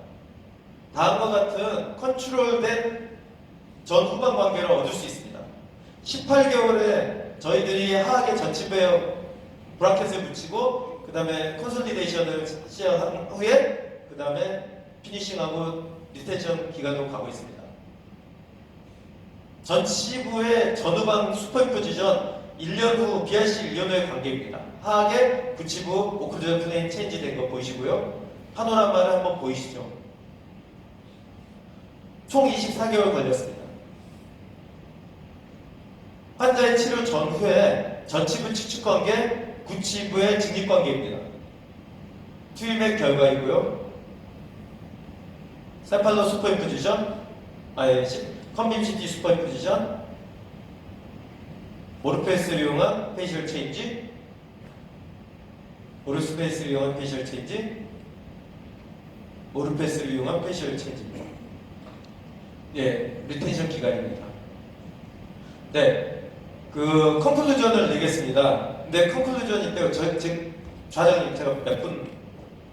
다음과 같은 컨트롤된 전후방 관계를 얻을 수 있습니다. 18개월에 저희들이 하악의 전칩에 브라켓을 붙이고 그 다음에 컨솔리데이션을 시작한 후에 그 다음에 피니싱하고 리텐션 기간으로 가고 있습니다. 전치부의 전후방 슈퍼임포지션 1년 후, BRC 1년 후의 관계입니다. 하악의 구치부 오클루전 플레인 체인지 된 거 보이시고요. 파노라마를 한번 보이시죠. 총 24개월 걸렸습니다. 환자의 치료 전후에 전치부 측축 관계, 구치부의 직립 관계입니다. 투입의 결과이고요. 세팔로 슈퍼임포지션, 컨빔시티 슈퍼임포지션, 모르페스를 이용한 페이셜 체인지, 모르스페이스를 이용한 페이셜 체인지, 모르페스를 이용한 페이셜 체인지입니다. 예, 리텐션 기간입니다. 네, 그 컨클루전을 내겠습니다. 근데 컨클루전이 때요. 지금 좌장님 제가 몇 분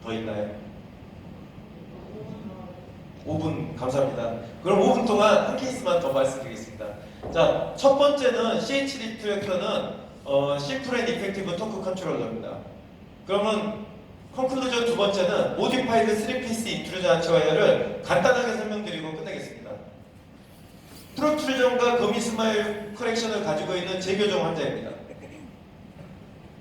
더 있나요? 5분 감사합니다. 그럼 5분 동안 한 케이스만 더 말씀드리겠습니다. 자, 첫 번째는 CH 리트랙터는 심플 앤 이펙티브 토크 컨트롤러입니다. 그러면 컨클루전 두 번째는 모디파이드 3피스 인트루전 하체 와이어를 간단하게 설명드리고 끝내겠습니다. 트로트루전과 거미스마일 커렉션을 가지고 있는 재교정 환자입니다.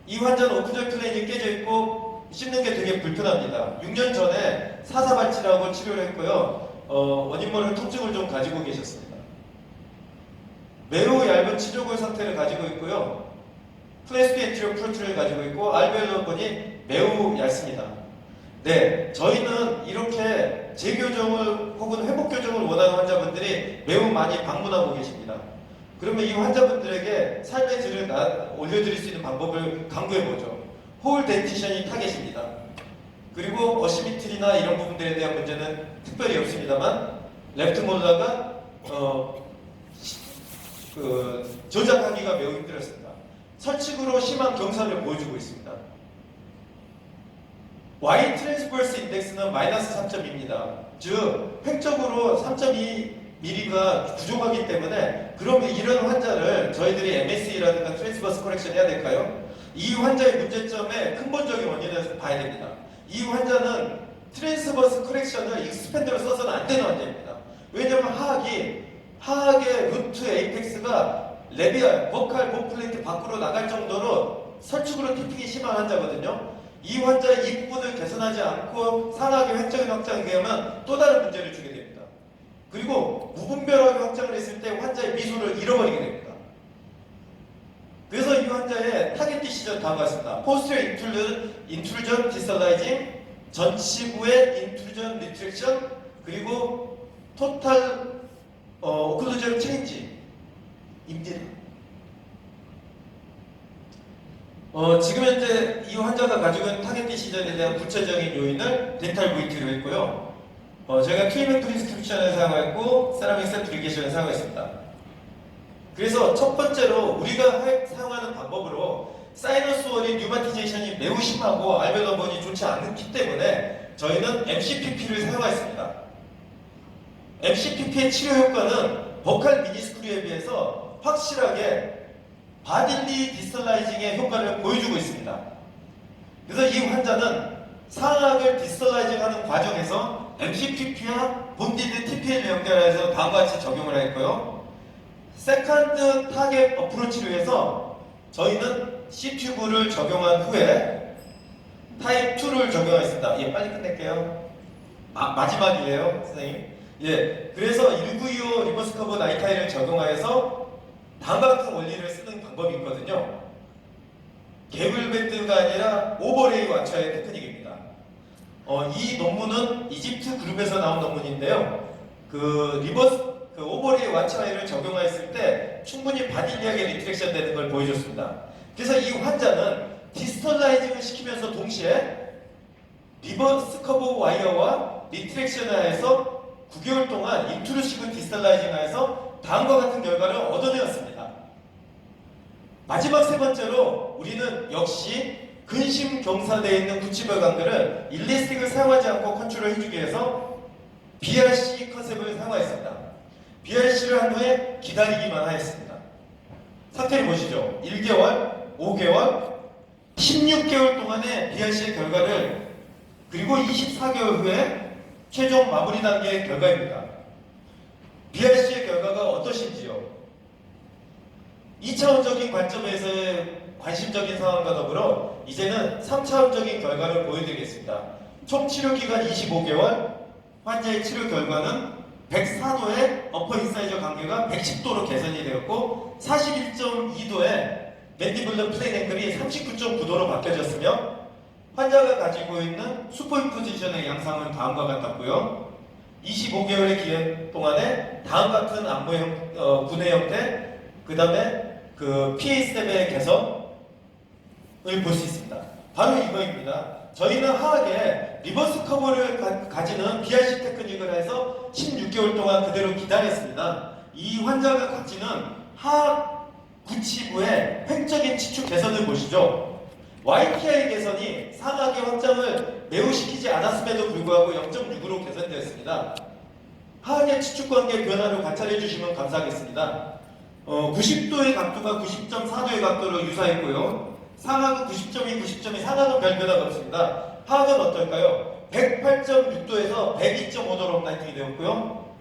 이 환자는 오클루전 플레인이 깨져 있고 씹는 게 되게 불편합니다. 6년 전에 사사발치라고 치료를 했고요. 원인 모를 통증을 좀 가지고 계셨습니다. 매우 얇은 치조골 상태를 가지고 있고요. 플래스피 엔티리어 프로트를 가지고 있고 알베올로건이 매우 얇습니다. 네, 저희는 이렇게 재교정을 혹은 회복교정을 원하는 환자분들이 매우 많이 방문하고 계십니다. 그러면 이 환자분들에게 삶의 질을 올려드릴 수 있는 방법을 강구해보죠. 홀 덴티션이 타겟입니다. 그리고 어시미트리나 이런 부분들에 대한 문제는 특별히 없습니다만 랩트 몰라가 조작하기가 매우 힘들었습니다. 설치구로 심한 경사를 보여주고 있습니다. Y 트랜스버스 인덱스는 마이너스 3.2입니다. 즉 획적으로 3.2mm가 부족하기 때문에 그러면 이런 환자를 저희들이 MSE라든가 트랜스버스 커렉션 해야 될까요? 이 환자의 문제점의 근본적인 원인을 봐야 됩니다. 이 환자는 트랜스버스 커렉션을 익스펜더로 써서는 안 되는 환자입니다. 왜냐하면 하악의 루트 에이펙스가 레비알, 버칼, 봄플레이트 밖으로 나갈 정도로 설축으로 티핑이 심한 환자거든요. 이 환자의 이 부분을 개선하지 않고 상하게 획적인 확장을 하면 또 다른 문제를 주게 됩니다. 그리고 무분별하게 확장을 했을 때 환자의 미소를 잃어버리게 됩니다. 그래서 이 환자의 타겟 디시전 다음과 같습니다. 포스트리어 인트루전 디설라이징, 전치부의 인트루전 리트랙션, 그리고 토탈 오클루전 체인지 입니다. 지금 현재 이 환자가 가지고 있는 타겟 디시전에 대한 구체적인 요인을 덴탈 VT로 했고요. 저희가 K맥 프리스크립션을 사용했고 세라믹 셉트리게이션을 사용했습니다. 그래서 첫 번째로 우리가 사용하는 방법으로 사이너스 원인 뉴마티제이션이 매우 심하고 알베도번이 좋지 않기 때문에 저희는 MCPP를 사용했습니다. MCPP의 치료 효과는 버칼 미니스크류에 비해서 확실하게 바딜리 디스털라이징의 효과를 보여주고 있습니다. 그래서 이 환자는 상악을 디스털라이징하는 과정에서 MCPP와 본디드 TPL을 연결해서 다음과 같이 적용을 했고요. 세컨드 타겟 어프로치를 위해서 저희는 C튜브를 적용한 후에 타입 2를 적용했습니다. 예, 빨리 끝낼게요. 마지막이에요, 선생님. 예, 그래서 1925 리버스 커브 나이타이를 적용하여서 다음과 같은 원리를 쓰는 방법이 있거든요. 개블밴드가 아니라 오버레이 와처의 테크닉입니다. 이 논문은 이집트 그룹에서 나온 논문인데요. 오버레이 와처를 적용했을 때 충분히 바딜리하게 리트렉션 되는 걸 보여줬습니다. 그래서 이 환자는 디스털라이징을 시키면서 동시에 리버스 커브 와이어와 리트렉션을 해서 9개월 동안 인트루시브 디스털라이징을 해서 다음과 같은 결과를 얻어내었습니다. 마지막 세 번째로 우리는 역시 근심 경사되어 있는 구치벌 관계를 일리스틱을 사용하지 않고 컨트롤 해주기 위해서 BRC 컨셉을 사용하였습니다. BRC를 한 후에 기다리기만 하였습니다. 상태를 보시죠. 1개월, 5개월, 16개월 동안의 BRC의 결과를 그리고 24개월 후에 최종 마무리 단계의 결과입니다. BRC의 결과가 어떠신지요? 2차원적인 관점에서의 관심적인 상황과 더불어 이제는 3차원적인 결과를 보여드리겠습니다. 총 치료 기간 25개월, 환자의 치료 결과는 104도의 어퍼 인사이저 관계가 110도로 개선이 되었고 41.2도의 맨디블러 플레인 앵글이 39.9도로 바뀌어졌으며 환자가 가지고 있는 슈퍼임포지션의 양상은 다음과 같았고요. 25개월의 기간 동안에 다음 같은 안무의 분해 형태, 그 다음에 PA 스텝의 개선을 볼 수 있습니다. 바로 이거입니다. 저희는 하악에 리버스 커버를 가지는 BRC 테크닉을 해서 16개월 동안 그대로 기다렸습니다. 이 환자가 가지는 하악 구치부의 횡적인 치축 개선을 보시죠. YTI 개선이 상악의 확장을 매우 시키지 않았음에도 불구하고 0.6으로 개선되었습니다. 하악의 치축 관계 변화를 관찰해 주시면 감사하겠습니다. 90도의 각도가 90.4도의 각도로 유사했고요. 상악은 90.2, 90.2, 상악은 별 변화가 없습니다. 하악은 어떨까요? 108.6도에서 102.5도로 업라이팅이 되었고요.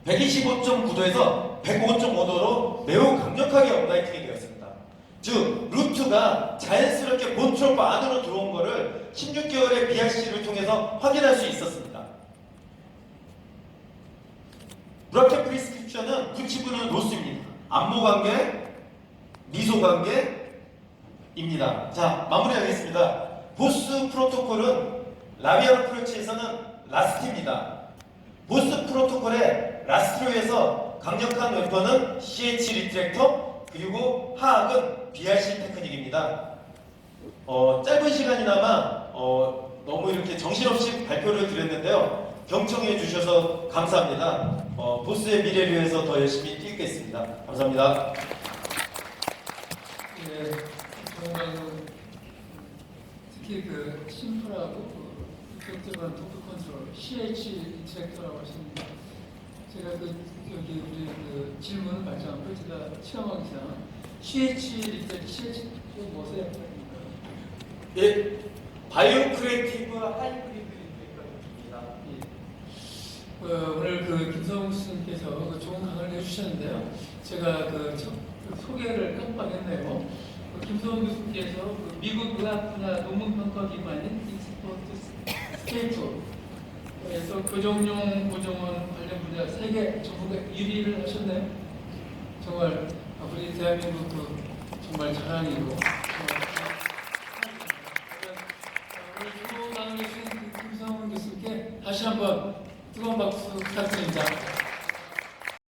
125.9도에서 105.5도로 매우 강력하게 업라이팅이 되었습니다. 즉, 루트가 자연스럽게 본트로프 안으로 들어온 것을 16개월의 BRC를 통해서 확인할 수 있었습니다. 브라켓 프리스크립션은 구치부는 노스입니다. 안모 관계, 미소 관계입니다. 자, 마무리하겠습니다. 보스 프로토콜은 라비안 어프로치에서는 라스트입니다. 보스 프로토콜의 라스트로에서 강력한 웨퍼는 CH 리트랙터, 그리고 하악은 BRC 테크닉입니다. 짧은 시간이나마 너무 이렇게 정신없이 발표를 드렸는데요. 경청해 주셔서 감사합니다. 보스의 미래를 위해서 더 열심히 뛰겠습니다. 감사합니다. 예, 정말 특히 심플하고 이펙티브한 토크 컨트롤 CH 인트랙터라고 하십니다. 제가 여기 우리 질문을 받지 않고 제가 체험하기상 CH 인트랙터 CH 무엇에 합니까? 예, 바이오 크리에이티브 하이브리드 인트랙터입니다. 오늘 김성욱 스님께서 좋은 강의를 해주셨는데요. 제가 소개를 깜빡했네요. 김성욱 교수님께서 미국 의학분야 논문평가기관인 익스퍼트 스테이트에서 교정용 보정원 관련 분야 세계 전국에 1위를 하셨네요. 정말 우리 대한민국 정말 자랑이고 오늘 좋은 강의 해주신 김성욱 교수님께 다시 한번 뜨거운 박수 부탁드립니다.